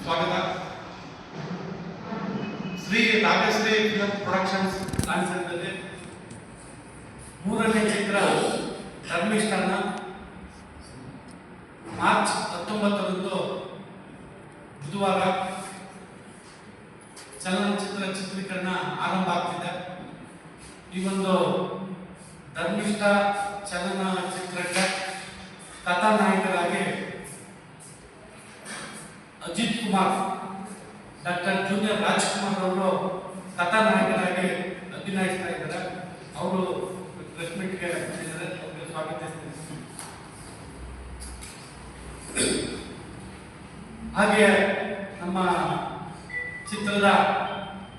ಸ್ವಾಗತ. Shri Rajashree film productions ಕಾನ್ಸೆಪ್ಟ್ನಲ್ಲಿ ಮೂರನೇ ಚಿತ್ರ ಧರ್ಮಿಷ್ಠನ March 19ರಂದು ಬುಧವಾರ ಚಲನಚಿತ್ರ ಚಿತ್ರೀಕರಣ ಆರಂಭ ಆಗ್ತಿದೆ. ಈ ಒಂದು ಧರ್ಮಿಷ್ಠ ಚಲನಚಿತ್ರಕ್ಕೆ ಕಥಾನಾಯಕರಾಗಿ ಅಜಿತ್ ಕುಮಾರ್, ಡಾಕ್ಟರ್ ಜೂನಿಯರ್ ರಾಜ್ಕುಮಾರ್ ಅವರು ಕಥಾನಾಯಕರಾಗಿ ಅಭಿನಯಿಸ್ತಾ ಇದ್ದಾರೆ. ಅವರು ಪ್ರೆಸ್ ಮೀಟ್ಗೆ ಬಂದಿದ್ದಾರೆ, ಅವರಿಗೆ ಸ್ವಾಗತಿಸ್ತೀನಿ. ಹಾಗೆ ನಮ್ಮ ಚಿತ್ರದ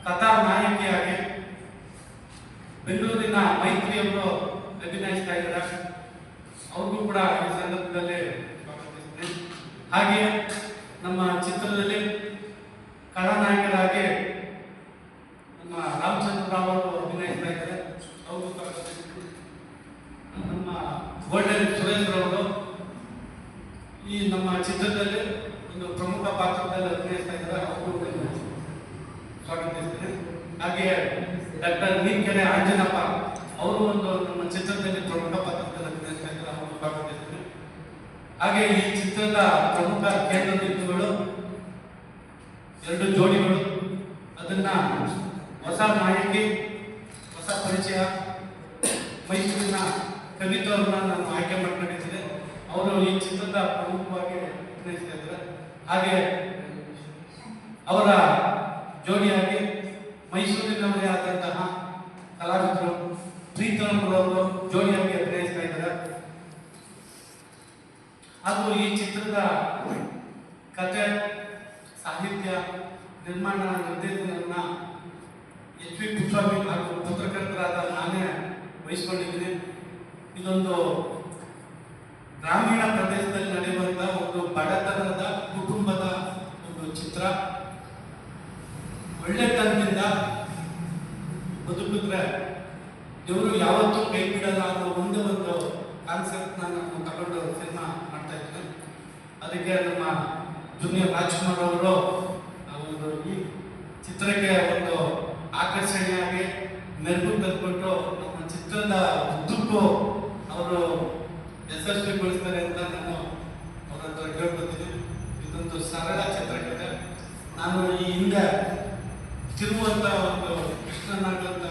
ಕಥಾನಾಯಕಿಯಾಗಿ ಬೆಂಗಳೂರಿನ ಮೈತ್ರಿ ಅವರು ಅಭಿನಯಿಸ್ತಾ ಇದ್ದಾರೆ. ಅವ್ರಿಗೂ ಕೂಡ ಈ ಸಂದರ್ಭದಲ್ಲಿ ಸ್ವಾಗತಿಸ್ತೀನಿ. ಹಾಗೆ ನಮ್ಮ ಚಿತ್ರದಲ್ಲಿ ಕಥಾನಾಯಕರಾಗಿ ನಮ್ಮ ರಾಮಚಂದ್ರ ರಾವ್ ಅವರು ಅಭಿನಯಿಸ್ತಾ ಇದ್ದಾರೆ. ಅವರು ನಮ್ಮ ಗೋಲ್ಡನ್ ಸುರೇಶ್ ಅವರು ಈ ನಮ್ಮ ಚಿತ್ರದಲ್ಲಿ ಒಂದು ಪ್ರಮುಖ ಪಾತ್ರದಲ್ಲಿ ಅಭಿನಯಿಸ್ತಾ ಇದ್ದಾರೆ. ಅವರು ಸ್ವಾಗತಿಸ್ತೀನಿ. ಹಾಗೆ ಡಾಕ್ಟರ್ ನೀಕೆರೆ ಆಂಜನಪ್ಪ ಅವರು ಒಂದು ನಮ್ಮ ಚಿತ್ರದಲ್ಲಿ ಪ್ರಮುಖ ಪಾತ್ರದಲ್ಲಿ ಅಭಿನಯಿಸ್ತಾ ಇದ್ದಾರೆ. ಅವರು ಸ್ವಾಗತಿಸ್ತೀನಿ. ಹಾಗೆ ಈ ಚಿತ್ರದ ಪ್ರಮುಖ ಕೇಂದ್ರ ಬಿಂದುಗಳು ಎರಡು ಜೋಡಿಗಳು. ಅದನ್ನ ಹೊಸ ನಾಯಕಿ, ಹೊಸ ಪರಿಚಯ ಮೈಸೂರಿನ ಕವಿತವ್ರನ್ನ ನಾನು ಆಯ್ಕೆ ಮಾಡ್ಕೊಂಡಿದ್ದೇನೆ. ಅವರು ಈ ಚಿತ್ರದ ಪ್ರಮುಖವಾಗಿ ಅಭಿನಯಿಸ್ತಾ ಇದ್ದಾರೆ. ಹಾಗೆ ಅವರ ಜೋಡಿಯಾಗಿ ಮೈಸೂರಿನವರೇ ಆದಂತಹ ಕಲಾವಿದರು ಪ್ರೀತಮ್ರವರು ಜೋಡಿಯಾಗಿ ಅಭಿನಯಿಸ್ತಾ ಇದ್ದಾರೆ. ಹಾಗೂ ಈ ಚಿತ್ರದ ಕಥೆ, ಸಾಹಿತ್ಯ, ನಿರ್ಮಾಣ, ನಿರ್ದೇಶನವನ್ನ ಎಚ್ ವಿ ಕುಸ್ವಾಮಿ ಹಾಗೂ ಪತ್ರಕರ್ತರಾದ ನಾನೇ ವಹಿಸಿಕೊಂಡಿದ್ದೀನಿ. ಇದೊಂದು ಗ್ರಾಮೀಣ ಪ್ರದೇಶದಲ್ಲಿ ನಡೆಯುವಂತಹ ಒಂದು ಬಡತನದ ಕುಟುಂಬದ ಒಂದು ಚಿತ್ರ. ಒಳ್ಳೆತನದಿಂದ ಬದುಕಿದ್ರೆ ಇವರು ಯಾವತ್ತೂ ಕೈ ಬಿಡಲ್ಲ ಅನ್ನೋ ಒಂದೇ ಒಂದು ಕಾನ್ಸೆಪ್ಟ್ ನಾನು ತಗೊಂಡು ಸಿನಿಮಾ ಮಾಡ್ತಾ ಇದ್ದೀನಿ. ಅದಕ್ಕೆ ನಮ್ಮ ಜೂನಿಯರ್ ರಾಜ್ಕುಮಾರ್ ಅವರು ಒಂದು ಈ ಚಿತ್ರಕ್ಕೆ ಒಂದು ಆಕರ್ಷಣೆಯಾಗಿ ಮೆರುಗು ತಂದುಕೊಟ್ಟು ನಮ್ಮ ಚಿತ್ರದ ಉದ್ದಕ್ಕೂ ಅವರು ಯಶಸ್ವಿಗೊಳಿಸ್ತಾರೆ ಅಂತ ನಾನು ಅವರ ಹತ್ರ ಕೇಳ್ಕೊತೀನಿ. ಇದೊಂದು ಸರಳ ಚಿತ್ರಕಥೆ. ನಾನು ಈ ಹಿಂದೆ ತಿರುವಂತ ಒಂದು ಕೃಷ್ಣನಾಗಂತ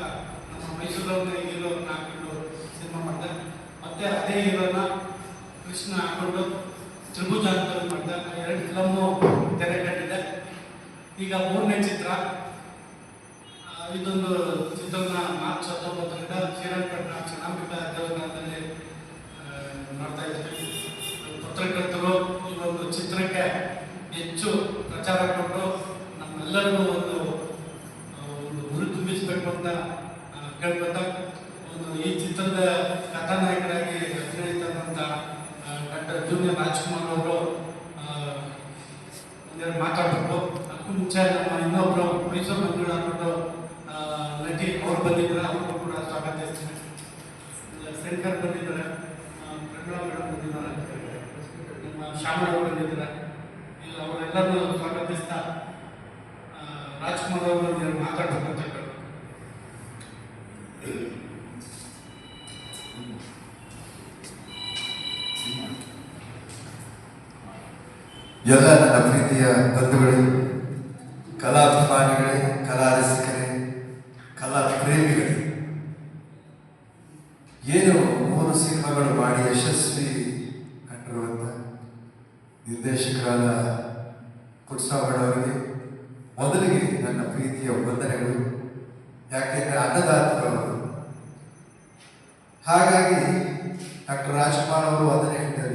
ನಮ್ಮ ಮೈಸೂರವ್ರನ್ನ ಹೀರೋನ ಹಾಕೊಂಡು ಸಿನಿಮಾ ಮಾಡಿದೆ. ಮತ್ತೆ ಅದೇ ಹೀರೋನ ಕೃಷ್ಣ ಹಾಕೊಂಡು ತ್ರಿಭುಜ ಅಂತ ಮಾಡಿದೆ. ಎರಡು ಫಿಲಮ್ಮು ತೆರೆ ಕಂಡಿದೆ. ಈಗ ಮೂರನೇ ಚಿತ್ರ. ಇದೊಂದು ಚಿತ್ರನ ಮಾರ್ಚ್ 19ರಿಂದ ಶ್ರೀರಂಗಪಟ್ಟಣ ಕ್ಷಣಾಂಬಿಕಾ ದೇವಸ್ಥಾನದಲ್ಲಿ ಮಾಡ್ತಾ ಇದ್ದೀವಿ. ಪತ್ರಕರ್ತರು ಈ ಒಂದು ಚಿತ್ರಕ್ಕೆ ಹೆಚ್ಚು ಪ್ರಚಾರ ಕೊಟ್ಟು ನಮ್ಮೆಲ್ಲರಿಗೂ ಒಂದು ಗುರು ತುಂಬಿಸಬೇಕು ಅಂತ ಕೇಳ್ಕೊತಾ ಈ ಚಿತ್ರದ ಕಥಾನಾಯಕರಾಗಿ ಅಭಿನಯಿಸಿದಂಥ ಡಾಕ್ಟರ್ ಜೂನಿಯರ್ ರಾಜ್ಕುಮಾರ್ ಅವರು ಮಾತಾಡಬೇಕು. ಅದಕ್ಕೂ ಮುಂಚೆ ನಮ್ಮ ಇನ್ನೊಬ್ಬರು ಮೈಸೂರು ಮಂಜುಳ ಅನ್ನೋದು ನಟಿ ಅವ್ರು ಬಂದಿದ್ದಾರೆ. ಅವ್ರಿಗೂ ಕೂಡ ಸ್ವಾಗತಿಸ್ತೀನಿ. ಶಂಕರ್ ಬಂದಿದ್ದಾರೆ, ಪ್ರಜ್ಞಾ ಮೇಡಮ್ ಬಂದಿದ್ದಾರೆ, ನಮ್ಮ ಶ್ಯಾಮಳ ಬಂದಿದ್ದಾರೆ. ಅವರೆಲ್ಲರೂ ಸ್ವಾಗತಿಸ್ತಾ ರಾಜ್ಕುಮಾರ್ ಅವರು ಮಾತಾಡಬೇಕು ಅಂತ ಕೇಳ್ತಾರೆ. ಎಲ್ಲ ನನ್ನ ಪ್ರೀತಿಯ ಬಂಧುಗಳೇ, ಕಲಾಭಿಮಾನಿಗಳೇ, ಕಲಾರಸಿಕರೇ, ಕಲಾ ಪ್ರೇಮಿಗಳೇ, ಏನು 3 ಸಿನಿಮಾಗಳು ಮಾಡಿ ಯಶಸ್ವಿ ಕಂಡಿರುವಂಥ ನಿರ್ದೇಶಕರಾದ ಪುಟ್ಸಾವಡ್ ಅವರಿಗೆ ಮೊದಲಿಗೆ ನನ್ನ ಪ್ರೀತಿಯ ವಂದನೆಗಳು. ಯಾಕೆಂದರೆ ಅನ್ನದಾತರವರು. ಹಾಗಾಗಿ ಡಾಕ್ಟರ್ ರಾಜ್ಕುಮಾರ್ ಅವರು ಅದನ್ನೇ ಹೇಳ್ತಾರೆ,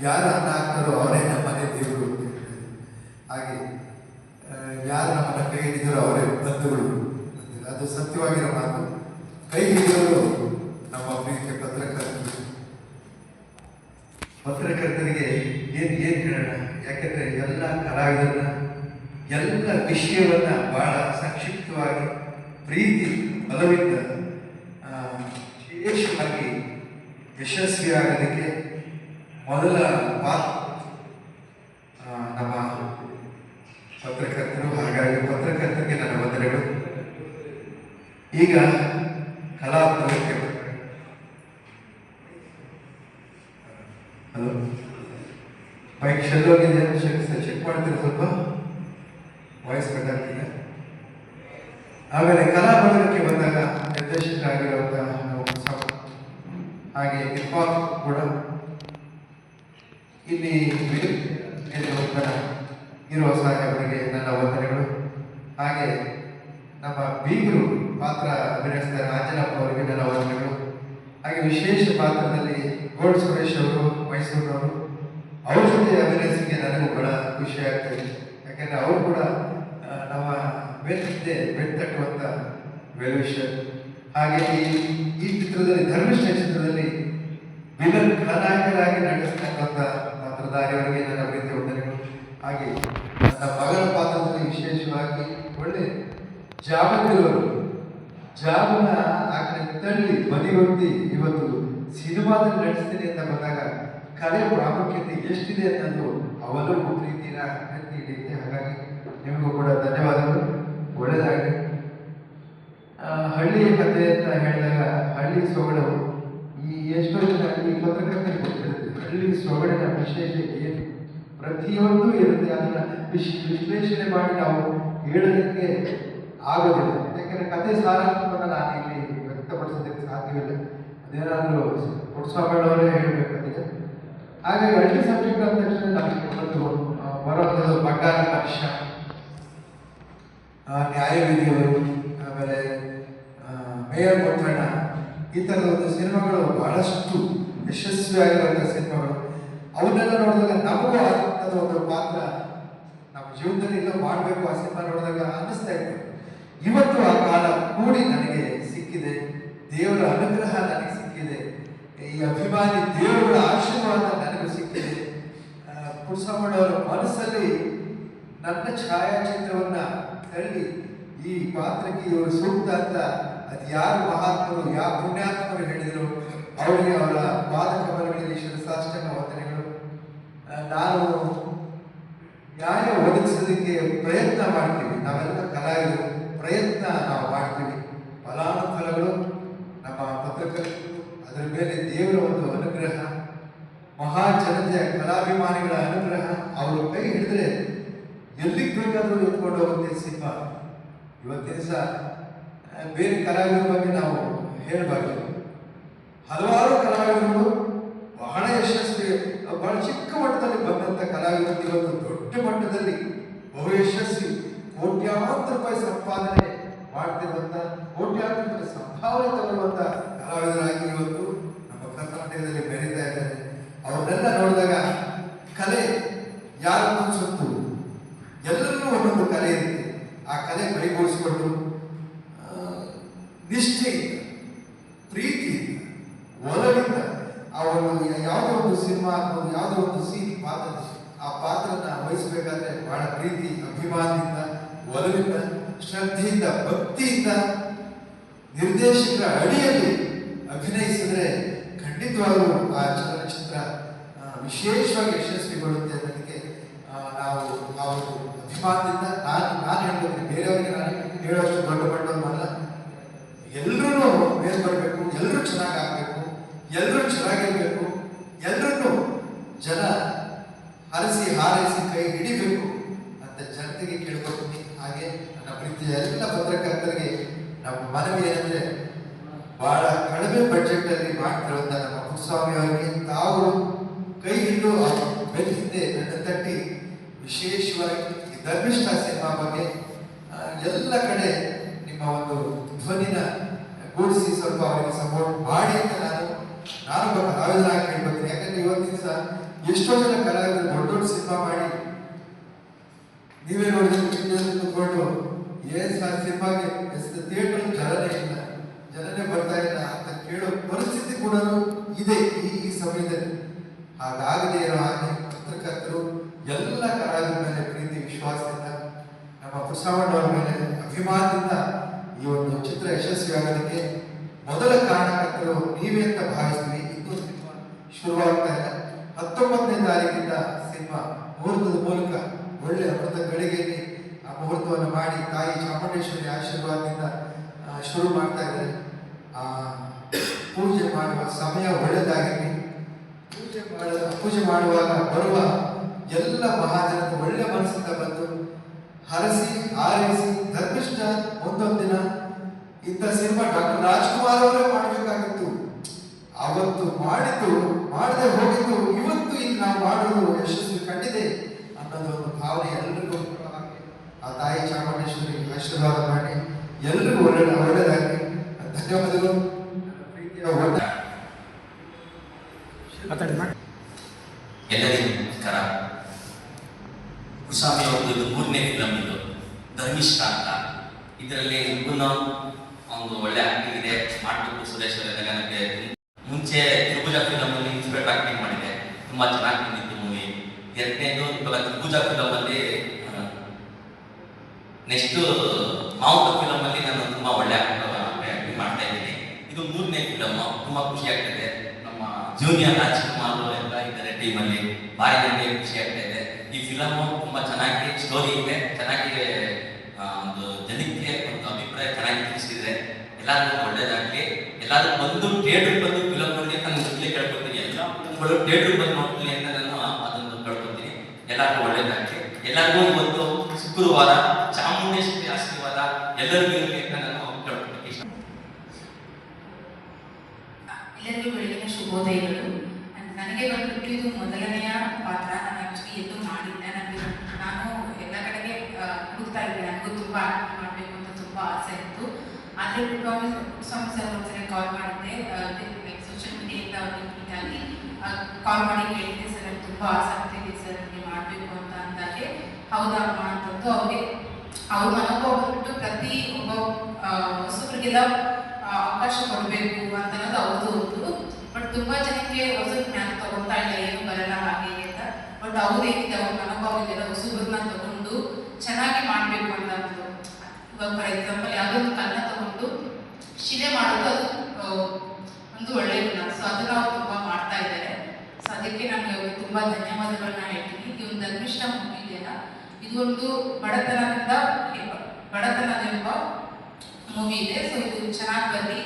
ಯಾರು ಅನ್ನ ಹಾಕ್ತಾರೋ ಅವರೇ ನಮ್ಮನೆ ದೇವರು ಅಂತ ಹೇಳ್ತಾರೆ. ಹಾಗೆ ಯಾರು ನಮ್ಮನ್ನ ಕೈ ಹಿಡಿದಾರೋ ಅವರೇ ಬಂಧುಗಳು. ಅದು ಸತ್ಯವಾಗಿರೋ ಮಾತು. ಕೈ ಹಿಡಿಯೋರು ನಮ್ಮ ಪ್ರೀತಿಯ ಪತ್ರಕರ್ತರಿಗೆ ಏನು ಹೇಳೋಣ. ಯಾಕೆಂದರೆ ಎಲ್ಲ ಕಲಾವಿದರನ್ನ, ಎಲ್ಲ ವಿಷಯವನ್ನ ಬಹಳ ಸಂಕ್ಷಿಪ್ತವಾಗಿ ಪ್ರೀತಿ ಬಲವಿಂದ ವಿಶೇಷವಾಗಿ ಯಶಸ್ವಿಯಾಗೋದಕ್ಕೆ ಮೊದಲ ನಮ್ಮ ಪತ್ರಕರ್ತರು. ಹಾಗಾಗಿ ಪತ್ರಕರ್ತರಿಗೆ ನನ್ನ ವಂದನೆಗಳು. ಈಗ ಕಲಾತ್ಮಕಕ್ಕೆ ಹಲೋ ಬೈಕ್ ಶೆಲ್ಲೋಗಿದೆ, ಚೆಕ್ ಮಾಡ್ತೀರಾ? ಸ್ವಲ್ಪ ವಾಯ್ಸ್ ಕಟ್ ಆಗ್ತಿದೆ. ಆಮೇಲೆ ಕಲಾ ಬಳಗಕ್ಕೆ ಬಂದಾಗ ನಿರ್ದೇಶಕರಾಗಿರುವಂತಹ ನಾವು ಹಾಗೆ ನಿರ್ಮಾಪಕ ಕೂಡ ಇಲ್ಲಿ ಇರುವ ಸಾಹೇಬರಿಗೆ ನನ್ನ ವಂದನೆಗಳು. ಹಾಗೆ ನಮ್ಮ ಬೀಗರು ಪಾತ್ರ ಅಭಿನಯಿಸ್ತಾರೆ ಆಂಜನಪ್ಪ ಅವರಿಗೆ ನನ್ನ ವಂದನೆಗಳು. ಹಾಗೆ ವಿಶೇಷ ಪಾತ್ರದಲ್ಲಿ ಗೋಲ್ಡ್ ಸುರೇಶ್ ಅವರು ಮೈಸೂರಿನವರು, ಅವ್ರ ಜೊತೆ ಅಭಿನಯಿಸಿಕೆ ನನಗೂ ಬಹಳ ಖುಷಿ ಆಗ್ತದೆ. ಯಾಕೆಂದ್ರೆ ಅವರು ಕೂಡ ನಮ್ಮ ಬೆಟ್ಟಿದ್ದೆ ಬೆಟ್ಟಟ್ಟುವಂತ ವೆಲ್ವಿಷರ್. ಹಾಗೆ ಈ ಚಿತ್ರದಲ್ಲಿ ಧರ್ಮಿಷ್ಠ ಚಿತ್ರದಲ್ಲಿ ವಿಲನ್ ಖಳನಾಯಕರಾಗಿ ನಟಿಸ್ತಕ್ಕಂಥ ಪಾತ್ರಧಾರಿಯವರಿಗೆ ನನ್ನ ಪ್ರೀತಿ ವಂದನೆಗಳು. ಹಾಗೆ ನನ್ನ ಮಗಳ ಪಾತ್ರದಲ್ಲಿ ವಿಶೇಷವಾಗಿ ಒಳ್ಳೆ ಜಾಬಂದಿರವರು ಜಾಬನ ಆಕಡೆ ತಳ್ಳಿ ಬದಿಗೊತ್ತಿ ಇವತ್ತು ಸಿನಿಮಾದಲ್ಲಿ ನಡೆಸ್ತೀನಿ ಅಂತ ಬಂದಾಗ ಕಲೆ ಪ್ರಾಮುಖ್ಯತೆ ಎಷ್ಟಿದೆ ಅನ್ನೋದು ಅವಲೂ ಪ್ರೀತಿನ ಎತ್ತಿ ಹಿಡಿಯುತ್ತೆ. ಹಾಗಾಗಿ ನಿಮಗೂ ಕೂಡ ಧನ್ಯವಾದಗಳು, ಒಳ್ಳೆಯದಾಗಲಿ. ಹಳ್ಳಿಯ ಕಥೆ ಅಂತ ಹೇಳಿದಾಗ ಹಳ್ಳಿ ಸೊಗಡು ಈ ಎಷ್ಟೋ ಜನ ಈ ಪತ್ರಕರ್ತರಿಗೆ ಗೊತ್ತಿರುತ್ತೆ. ಹಳ್ಳಿ ಸೊಗಡಿನ ವಿಶೇಷ ಏನು ಪ್ರತಿಯೊಂದು ಇರುತ್ತೆ. ಅದನ್ನ ವಿಶ್ಲೇಷಣೆ ಮಾಡಿ ನಾವು ಹೇಳೋದಕ್ಕೆ ಆಗೋದಿಲ್ಲ. ಯಾಕಂದ್ರೆ ಕಥೆ ಸಾರಾಂಶವನ್ನು ನಾನು ಇಲ್ಲಿ ವ್ಯಕ್ತಪಡಿಸೋದಕ್ಕೆ ಸಾಧ್ಯವಿಲ್ಲ. ಅದೇನಾದರೂ ಪುಟ್ಟಸ್ವಾಮಿಯವರೇ ಹೇಳಬೇಕಾಗಿದೆ. ಹಾಗಾಗಿ ಹಳ್ಳಿ ಸಬ್ಜೆಕ್ಟ್ ಅಂದ ತಕ್ಷಣ ನಮಗೆ ಬರೋದು ಬಂಗಾರ ಪಕ್ಷ, ನ್ಯಾಯವಿಧಿಯವರು, ಆಮೇಲೆ ಮೇಯರ್ ಪಟ್ಟಣ, ಈ ಥರದ ಒಂದು ಸಿನಿಮಾಗಳು ಬಹಳಷ್ಟು ಯಶಸ್ವಿಯಾಗಿರುವಂಥ ಸಿನಿಮಾಗಳು. ಅವನ್ನೆಲ್ಲ ನೋಡಿದಾಗ ನಮಗೂ ಆದ ಒಂದು ಪಾತ್ರ ನಮ್ಮ ಜೀವನದಲ್ಲಿ ಎಲ್ಲ ಮಾಡಬೇಕು ಆ ಸಿನಿಮಾ ನೋಡಿದಾಗ ಅನ್ನಿಸ್ತಾ ಇತ್ತು. ಇವತ್ತು ಆ ಕಾಲ ಕೂಡಿ ನನಗೆ ಸಿಕ್ಕಿದೆ, ದೇವರ ಅನುಗ್ರಹ ನನಗೆ ಸಿಕ್ಕಿದೆ, ಈ ಅಭಿಮಾನಿ ದೇವರ ಆಶೀರ್ವಾದ ನನಗೂ ಸಿಕ್ಕಿದೆ. ಪುಟ್ಟಸ್ವಾಮಿಯವರ ಮನಸ್ಸಲ್ಲಿ ನನ್ನ ಛಾಯಾಚಿತ್ರವನ್ನ ತಳ್ಳಿ ಈ ಪಾತ್ರಕ್ಕೆ ಇವರು ಸೂಕ್ತ ಅಂತ ಅದು ಯಾರು ಮಹಾತ್ಮರು ಯಾವ ಪುಣ್ಯಾತ್ಮರು ಹೇಳಿದರು ಅವರಿಗೆ ಅವರ ಪಾದ ಕಮಲಗಳಿಗೆ ಶಿರಸಾಷ್ಟಾಂಗ ವಂದನೆಗಳು. ನಾನು ನ್ಯಾಯ ಒದಗಿಸೋದಕ್ಕೆ ಪ್ರಯತ್ನ ಮಾಡ್ತೀವಿ, ನಾವೆಲ್ಲ ಕಲಾವಿದರು ಪ್ರಯತ್ನ ನಾವು ಮಾಡ್ತೀವಿ. ಫಲಾನುಫಲಗಳು ನಮ್ಮ ಪತ್ರಕರ್ತರು, ಅದರ ಮೇಲೆ ದೇವರ ಒಂದು ಅನುಗ್ರಹ, ಮಹಾಜನತೆಯ ಕಲಾಭಿಮಾನಿಗಳ ಅನುಗ್ರಹ, ಅವರು ಕೈ ಹಿಡಿದ್ರೆ ಎಲ್ಲಿಗೆ ಬೇಕಾದರೂ ಎತ್ಕೊಂಡು ಹೋಗುತ್ತೆ ಸಿನಿಮಾ. ಇವತ್ತಿನ ದಿವಸ ಬೇರೆ ಕಲಾವಿದರ ಬಗ್ಗೆ ನಾವು ಹೇಳಬಾರ್ದು. ಹಲವಾರು ಕಲಾವಿದರು ಬಹಳ ಯಶಸ್ವಿ, ಬಹಳ ಚಿಕ್ಕ ಮಟ್ಟದಲ್ಲಿ ಬಂದಂಥ ಕಲಾವಿದರು ಇವತ್ತು ದೊಡ್ಡ ಮಟ್ಟದಲ್ಲಿ ಬಹು ಯಶಸ್ವಿ, ಕೋಟ್ಯಾಂತರ ರೂಪಾಯಿ ಸಂಪಾದನೆ ಮಾಡ್ತಿರುವಂಥ, ಕೋಟ್ಯಾಂತರ ರೂಪಾಯಿ ಸಂಭಾವನೆ ತಗೊಳ್ಳುವಂಥ ಕಲಾವಿದರಾಗಿ ಇವತ್ತು ನಮ್ಮ ಕರ್ನಾಟಕದಲ್ಲಿ ಬೆಳೀತಾ ಇದ್ದಾರೆ. ಅವನ್ನೆಲ್ಲ ನೋಡಿದಾಗ ಕಲೆ ಯಾರನ್ನು ಸುತ್ತು ಎಲ್ಲರಿಗೂ ಒಂದೊಂದು ಕಲೆ ಇರುತ್ತೆ. ಆ ಕಲೆ ಬೈಗೂಡಿಸಿಕೊಂಡು ನಿಷ್ಠೆಯಿಂದ, ಪ್ರೀತಿಯಿಂದ, ಒಲವಿಂದ ಆ ಒಂದು ಯಾವುದೋ ಒಂದು ಸಿನಿಮಾ ಆಗ್ಬೋದು, ಯಾವುದೋ ಒಂದು ಸೀನ್ ಪಾತ್ರ, ಆ ಪಾತ್ರನ ವಹಿಸಬೇಕಾದ್ರೆ ಬಹಳ ಪ್ರೀತಿ, ಅಭಿಮಾನದಿಂದ, ಒಲವಿಂದ, ಶ್ರದ್ಧೆಯಿಂದ, ಭಕ್ತಿಯಿಂದ ನಿರ್ದೇಶಕರ ಅಡಿಯಲ್ಲಿ ಅಭಿನಯಿಸಿದ್ರೆ ಖಂಡಿತವಾಗೂ ಆ ಚಲನಚಿತ್ರ ವಿಶೇಷವಾಗಿ ಯಶಸ್ವಿಗೊಳ್ಳುತ್ತೆ ಅನ್ನೋದಕ್ಕೆ ನಾವು ಆ ಒಂದು ಅಭಿಮಾನದಿಂದ ನಾನು ಹೇಳ್ಬೇಕು. ಬೇರೆಯವರಿಗೆ ನಾನು ಹೇಳೋಷ್ಟು ದೊಡ್ಡ ಮಟ್ಟವಲ್ಲ. ಎಲ್ಲರೂ ಮೇಲ್ ಬರಬೇಕು, ಎಲ್ಲರೂ ಚೆನ್ನಾಗಿ ಆಗ್ಬೇಕು, ಎಲ್ಲರೂ ಚೆನ್ನಾಗಿರ್ಬೇಕು, ಎಲ್ಲರನ್ನೂ ಜನ ಹರಸಿ ಹಾರೈಸಿ ಕೈ ಹಿಡಿಬೇಕು ಅಂತ ಜನತೆಗೆ ಕೇಳ್ಕೊತೀನಿ. ಹಾಗೆ ನನ್ನ ಪ್ರೀತಿಯ ಎಲ್ಲ ಪತ್ರಕರ್ತರಿಗೆ ನಮ್ಮ ಮನವಿ ಏನಂದ್ರೆ, ಬಹಳ ಕಡಿಮೆ ಬಡ್ಜೆಟ್ ಅಲ್ಲಿ ಮಾಡ್ತಿರುವಂತ ನಮ್ಮ ಪುಟ್ಟಸ್ವಾಮಿ ಅವರಿಗೆ ತಾವು ಕೈ ಹಿಡಿದು ಬೆನ್ನಿಂದೆ ಬೆನ್ನ ತಟ್ಟಿ ವಿಶೇಷವಾಗಿ ಈ ಧರ್ಮಿಷ್ಠ ಸಿನಿಮಾ ಬಗ್ಗೆ ಎಲ್ಲ ಕಡೆ ನಿಮ್ಮ ಒಂದು ಧ್ವನಿನ ಗೂಡಿಸಿ ಸ್ವಲ್ಪ ಅವರಿಗೆ ಸಪೋರ್ಟ್ ಮಾಡಿ ಅಂತ ನಾನು ಒಬ್ಬ ಕಲಾವಿದರಾಗಿ ಹೇಳ್ಬೇಕು. ಯಾಕಂದ್ರೆ ಇವತ್ತಿನ ದಿವಸ ಎಷ್ಟೋ ಜನ ಕಲಾವಿದರು ದೊಡ್ಡ ದೊಡ್ಡ ಸಿನಿಮಾ ಮಾಡಿ ನೀವೇ ನೋಡಿದ್ರೆ ಕೂತ್ಕೊಂಡು ಏನ್ ಸಿನಿಮಾಗೆ ಥಿಯೇಟರ್ ಜನನೇ ಬರ್ತಾ ಇಲ್ಲ ಅಂತ ಕೇಳೋ ಪರಿಸ್ಥಿತಿ ಕೂಡ ಇದೆ ಈ ಸಮಯದಲ್ಲಿ. ಹಾಗಾಗದೇ ಇರೋ ಹಾಗೆ ಪತ್ರಕರ್ತರು ಎಲ್ಲ ಕಲಾವಿದರ ಮೇಲೆ ಪ್ರೀತಿ ವಿಶ್ವಾಸದಿಂದ, ನಮ್ಮ ಪುಟ್ಟಸ್ವಾಮಿಯವರ ಮೇಲೆ ಅಭಿಮಾನದಿಂದ ಈ ಒಂದು ಚಿತ್ರ ಯಶಸ್ವಿಯಾಗೋದಕ್ಕೆ ಮೊದಲ ಕಾರಣಕರ್ತರು ನೀವೇ ಅಂತ ಭಾವಿಸ್ತೀವಿ. ಇನ್ನೂ ಸಿನಿಮಾ ಶುರುವಾಗ್ತಾ ಇಲ್ಲ. 19ನೇ ತಾರೀಕಿಂದ ಸಿನಿಮಾ ಮುಹೂರ್ತದ ಮೂಲಕ ಒಳ್ಳೆ ಅಮೃತ ಗಳಿಗೆಯಲ್ಲಿ ಅದ್ಭುತವನ್ನು ಮಾಡಿ ತಾಯಿ ಚಾಮುಂಡೇಶ್ವರಿ ಆಶೀರ್ವಾದದಿಂದ ಶುರು ಮಾಡ್ತಾ ಇದ್ದಾರೆ. ಪೂಜೆ ಮಾಡುವ ಸಮಯ ಒಳ್ಳೆಯದಾಗಲಿ. ಪೂಜೆ ಮಾಡುವಾಗ ಬರುವ ಎಲ್ಲ ಮಹಾಜನತೆ ಒಳ್ಳೆ ಮನಸ್ಸಿಂದ ಬಂದು ಹರಸಿ ಆರೈಸಿ ಧರ್ಮಿಷ್ಠ ಒಂದೊಂದು ದಿನ ಇಂಥ ಸಿನಿಮಾ ಡಾಕ್ಟರ್ ರಾಜ್ಕುಮಾರ್ ಅವರೇ ಮಾಡಬೇಕಾಗಿತ್ತು. ಅವತ್ತು ಮಾಡಿದ್ದು ಮಾಡದೆ ಹೋಗಿದ್ದು ಇವತ್ತು ಇಲ್ಲಿ ನಾವು ಮಾಡೋದು ಯಶಸ್ವಿ ಕಂಡಿದೆ ಅನ್ನೋದು ಒಂದು ಭಾವನೆ ಎಲ್ಲರಿಗೂ ಆ ತಾಯಿ ಚಾಮುಂಡೇಶ್ವರಿ ಆಶೀರ್ವಾದ ಮಾಡಿ ಎಲ್ಲರಿಗೂ ಒಳ್ಳೆಯದಾಗಲಿ. ಧನ್ಯವಾದಗಳು. ಎಲ್ಲರಿಗೂ ನಮಸ್ಕಾರ. ಕುಸಾಮಿ ಅವ್ರದ್ದು ಇದು 3ನೇ ಫಿಲಮ್, ಇದು ಧರ್ಮಿಷ್ಠ ಅಂತ. ಇದರಲ್ಲಿ ಒಂದು ಒಳ್ಳೆ ಆಕ್ಟಿಂಗ್ ಇದೆ, ಮಾಡಬೇಕು. ಸುರೇಶ್ ಅವರೆಲ್ಲ ನನಗೆ ಮುಂಚೆ ತ್ರಿಭುಜ ಫಿಲಮ್ ಅಲ್ಲಿ ಇನ್ಸ್ಪೆಕ್ಟರ್ ಆಕ್ಟಿಂಗ್ ಮಾಡಿದೆ, ತುಂಬಾ ಚೆನ್ನಾಗಿ ಬಂದಿತ್ತು ಮೂವಿ. ಎರಡನೇದು ಇವಾಗ ತ್ರಿಭುಜ ಫಿಲಮ್ ಅಲ್ಲಿ ನೆಕ್ಸ್ಟ್ ಮಾವುತ ಫಿಲಮ್ ಅಲ್ಲಿ ನಾನು ತುಂಬಾ ಒಳ್ಳೆ ಆಕ್ಟಿಂಗ್ ಮಾಡ್ತಾ ಇದ್ದೀನಿ. ಇದು 3ನೇ ಫಿಲಮ್, ತುಂಬಾ ಖುಷಿ ಆಗ್ತದೆ. ನಮ್ಮ ಜೂನಿಯರ್ ರಾಜ್ಕುಮಾರ್ ಎಲ್ಲ ಇದ್ದಾರೆ ಟೀಮಲ್ಲಿ, ಭಾರಿ ನನಗೆ ಖುಷಿ ಆಗ್ತಾ ಇದೆ. ಈ ಫಿಲಮ್ ತುಂಬಾ ಚೆನ್ನಾಗಿ ಸ್ಟೋರಿ ಇದೆ, ಚೆನ್ನಾಗಿ ಒಂದು ಜನಕ್ಕೆ ಒಂದು ಅಭಿಪ್ರಾಯ ಚೆನ್ನಾಗಿ ತಿಳಿಸಿದ್ರೆ ಎಲ್ಲಾದ್ರೂ ಒಳ್ಳೇದಾಗ್ಲಿ. ಎಲ್ಲಾದ್ರೂ ಬಂದು ಥಿಯೇಟರ್ ಬಂದು ಫಿಲಮ್ ನೋಡಿ ನಾನು ಮೊದಲೇ ಕೇಳ್ಕೊತೀನಿ, ಎಲ್ಲ ಫಿಲಮ್ಗಳು ಥಿಯೇಟರ್ ಬಂದು ನೋಡ್ತೀನಿ ಅಂತ ನಾನು ಅದನ್ನು ಕೇಳ್ಕೊತೀನಿ. ಎಲ್ಲರಿಗೂ ಒಳ್ಳೇದಾಗ್ಲಿ. ಎಲ್ಲರಿಗೂ ಇವತ್ತು ಶುಕ್ರವಾರ ಚಾಮುಂಡೇಶ್ವರಿ ಆಶೀರ್ವಾದ ಎಲ್ಲರಿಗೂ ಇರಲಿ ಅಂತ ನಾನು ಕೇಳ್ಕೊತೀನಿ. ಎಲ್ಲರಿಗೂ ಬೆಳಗಿನ ಶುಭೋದಯಗಳು. ನನಗೆ ಬಂದ್ಬಿಟ್ಟು ಇದು ಮೊದಲನೆಯ ಪಾತ್ರ. ನಾನು ಆ್ಯಕ್ಚುಲಿ ಎಲ್ಲೂ ಮಾಡಿದ್ದೆ. ನಾನು ಎಲ್ಲ ಕಡೆಗೆ ಹುಡುಕ್ತಾ ಇದ್ದೆ, ನನಗೂ ತುಂಬ ಆಕ್ಟಿಂಗ್ ಮಾಡಬೇಕು ಅಂತ ತುಂಬ ಆಸೆ ಇತ್ತು. ಆದರೆ ಪುಟ್ಟಸ್ವಾಮಿ ಸರ್ ಒಂದ್ಸರಿ ಕಾಲ್ ಮಾಡಿದ್ದೆ, ಸೋಷಿಯಲ್ ಮೀಡಿಯಾಯಿಂದ ಅವ್ರಿಗೆ ಮೀಟ್ ಆಗಿ ಕಾಲ್ ಮಾಡಿ ಕೇಳಿದ್ದೆ, ಸರ್ ನನಗೆ ತುಂಬ ಆಸಕ್ತಿ ಇದೆ ಸರ್ ನನಗೆ ಮಾಡಬೇಕು ಅಂತ ಅಂದಾಗೆ ಹೌದಮ್ಮ ಅಂತಂದು ಅವ್ರ ಮನೋಭಾವ ಬಂದ್ಬಿಟ್ಟು ಪ್ರತಿ ಒಬ್ಬ ಹೊಸಬ್ರಿಗೆಲ್ಲ ಅವಕಾಶ ಕೊಡಬೇಕು ಅಂತ ಅನ್ನೋದು ಅವ್ರದ್ದು ಒಂದು. ಬಟ್ ತುಂಬ ಜನಕ್ಕೆ ಹೊಸ ಜ್ಞಾನ ತಗೊಳ್ತಾ ಇಲ್ಲ, ಏನು ಬರಲ್ಲ ಹಾಗೆ ಅಂತ. ಬಟ್ ಅವ್ರು ಏನಿದೆ ಅವ್ರ ಮನೋಭಾವ ಇದೆಲ್ಲ ಹೊಸಬ್ರನ್ನ ತಗೊಂಡು ಚೆನ್ನಾಗಿ ಮಾಡಬೇಕು ಅಂತ ಅಂದ್ರು. ಇವಾಗ ಫಾರ್ ಎಕ್ಸಾಂಪಲ್ ಯಾವುದೋ ಒಂದು ಕನ್ನ ತಗೊಂಡು ಶಿಲೆ ಮಾಡೋದು ಅದು ಒಂದು ಒಳ್ಳೆಯ ಗುಣ. ಸೊ ಅದನ್ನ ಅವ್ರು ತುಂಬ ಮಾಡ್ತಾ ಇದ್ದಾರೆ. ಸೊ ಅದಕ್ಕೆ ನಾನು ತುಂಬ ಧನ್ಯವಾದಗಳನ್ನ ಹೇಳ್ತೀನಿ. ಈ ಒಂದು ಧರ್ಮಿಷ್ಠ ಮೂವಿ ಇದೆಯಲ್ಲ, ಇದು ಒಂದು ಬಡತನದೆಂಬ ಮೂವಿ ಇದೆ. ಸೊ ಇದು ಚೆನ್ನಾಗಿ ಬರಲಿ,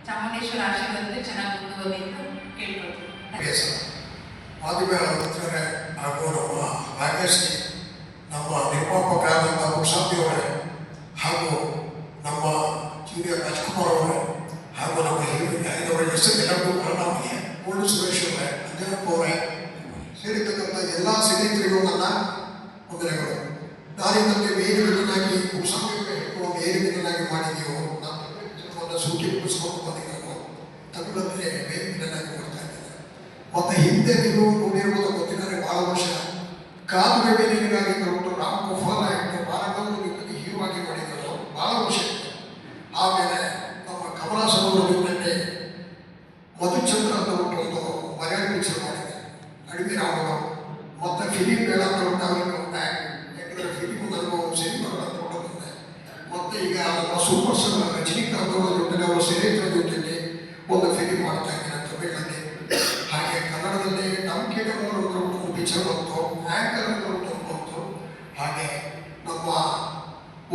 ಚಾಮುಂಡೇಶ್ವರ ಆಶೀರ್ವಾದಕ್ಕೆ ಚೆನ್ನಾಗಿ ಮುಂದುವರಿ ಅಂತ ಕೇಳ್ಕೊಳ್ತೀನಿ. ಮಾಧ್ಯಮ ಹಾಗೂ ನಮ್ಮ ಭಾಗ್ಯಶ್ರೀ, ನಮ್ಮ ನಿರ್ಮಾಪಕರಾದಂಥ ಕುಸಾಮಿ ಅವರೇ, ಹಾಗೂ ನಮ್ಮ ಜೂನಿಯರ್ ರಾಜ್ಕುಮಾರ್ ಅವರೇ, ಹಾಗೂ ನಮ್ಮ ಹಿರಿಯವರ ಹೆಸರುಗೆಲ್ಲರಿಗೂ ನಮಗೆ ಕೋಲ್ಡ್ ಸುರೇಶ್ ಅವರೇ, ಅಂಜನಪ್ಪ ಅವರೇ ಸೇರಿರ್ತಕ್ಕಂಥ ಎಲ್ಲ ಸ್ನೇಹಿತರಿಗೂ ನನ್ನ ವಂದನೆಗಳು. ನಾನಿಂದಲೇ ಮೇಲು ವಿಲನಾಗಿ ಕುಸಾಮಿ ಮೇಲು ವಿಲನಾಗಿ ಮಾಡಿದೆಯೋ ನಾನು ಸೂಟಿ ಮುಗಿಸ್ಕೊಂಡು ಬಂದಿದ್ದು ತಮಿಳಲ್ಲಿ ಮೇಲು ವಿಲನಾಗಿ ಮಾಡ್ತಾ ಇದ್ದೇನೆ. ಮತ್ತು ಹಿಂದೆ ನೀವು ನೋಡಿರುವುದು ಗೊತ್ತಿದ್ದಾರೆ, ಭಾಳ ವರ್ಷ ಕಾಲುವೆ ಮೇಲಿಗಾಗಿ ಕೊಟ್ಟು ರಾಮ್ ಕುಫಾಲ ಆ್ಯಕ್ಟ್ ಬಾಲಗೌಡ ಹೀರೋ ಆಗಿ ಮಾಡಿದ್ರು, ಭಾಳ ವರ್ಷ ಇತ್ತು. ಆಮೇಲೆ ನಮ್ಮ ಕಮಲಾ ಸರೋವರದಲ್ಲಿ ಮಧುಚಂದ್ರ ಅಂತ ಬಿಟ್ಟು ಒಂದು ಮಲಯಾಳಿ ಪಿಕ್ಚರ್ ಮಾಡಿದೆ, ಅಡವಿ ರಾಮರಾವ್. ಮತ್ತು ಫಿಲಿಂ ಬೇಡ ಅಂತ ಬಿಟ್ಟು ಯಾಕಂದರೆ ಫಿಲಿಮ್ ನನಗೆ ಸಿನಿಮಾ ಅಂತ ಬಂದೆ. ಮತ್ತು ಈಗ ನಮ್ಮ ಸೂಪರ್ ಸ್ಟಾರ್ ರಜನಿಕಾಂತ್ ಅವರ ಜೊತೆಗೆ ಅವರು ಸ್ನೇಹಿತರ ಜೊತೆಗೆ ಒಂದು ಫಿಲಿಮ್ ಮಾಡ್ತಾ ಇದ್ದಾರೆ ತಮಿಳಲ್ಲಿ. ಹಾಗೆ ಕನ್ನಡದಲ್ಲಿ ನಂಬಿಕೆಗವರು ಒಂದು ಪಿಕ್ಚರ್ ಬಂತು, ಆ್ಯಂಕರ್ ಅಂತ ಬಂತು. ಹಾಗೆ ನಮ್ಮ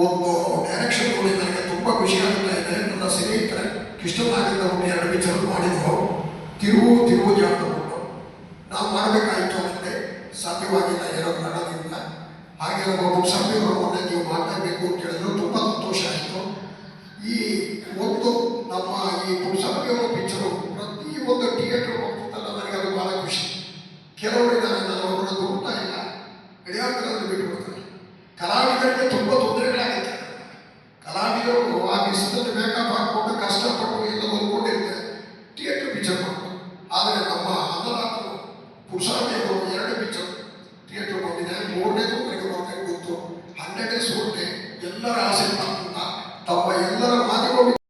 ಒಂದು ಡೈರೆಕ್ಷನ್ ನೋಡಿ ನನಗೆ ತುಂಬ ಖುಷಿ ಆಗ್ತಾ ಇದೆ. ನನ್ನ ಸ್ನೇಹಿತರೆ ಕೃಷ್ಣನಾಗಿಂದ ಒಂದು 2 ಪಿಕ್ಚರ್ ಮಾಡಿದ್ರು, ತಿರುವು ಜಾತ ಬಿಟ್ಟು ನಾವು ಮಾಡಬೇಕಾಯಿತು ಅಂದರೆ ಸಾಧ್ಯವಾಗಿಲ್ಲ, ಏನೋ ಕಾರಣದಿಂದ. ಹಾಗೆ ನಮ್ಮ ಕುಸಾಮಿ ಅವರು ಮೊನ್ನೆ ನೀವು ಮಾತಾಡಬೇಕು ಅಂತ ಹೇಳಿದ್ರು, ತುಂಬ ಸಂತೋಷ ಆಯಿತು. ಈ ಒಂದು ನಮ್ಮ ಈ ಕುಸಾಮಿ ಅವರ ಪಿಕ್ಚರು ಪ್ರತಿಯೊಂದು ಥಿಯೇಟರ್ ಹೋಗ್ತಿದ್ದಲ್ಲ, ನನಗೆ ಅದು ಭಾಳ ಖುಷಿ. ಕೆಲವರಿದ್ದಾರೆ ನಾನು ಅವರನ್ನು ದುಡ್ತಾ ಇಲ್ಲ, ಗಡಿಯಾರದಲ್ಲಿ ಬಿಟ್ಟುಬಿಡ್ತಾರೆ. ಕಲಾವಿದರಿಗೆ ತುಂಬ ತೊಂದರೆಗಳಾಗುತ್ತೆ. ಕಲಾವಿದರು ಆ ಬಿಸಿಲಲ್ಲಿ ಮೇಕಪ್ ಹಾಕ್ಕೊಂಡು ಕಷ್ಟಪಟ್ಟು ಎಲ್ಲ ಓದ್ಕೊಂಡಿರ್ತಾರೆ ಥಿಯೇಟರ್ ಪಿಕ್ಚರ್ ಮಾಡ್ತಾರೆ. ಆದರೆ ನಮ್ಮ ಅನ್ನದಾತರು ಕುಸಾಮಿ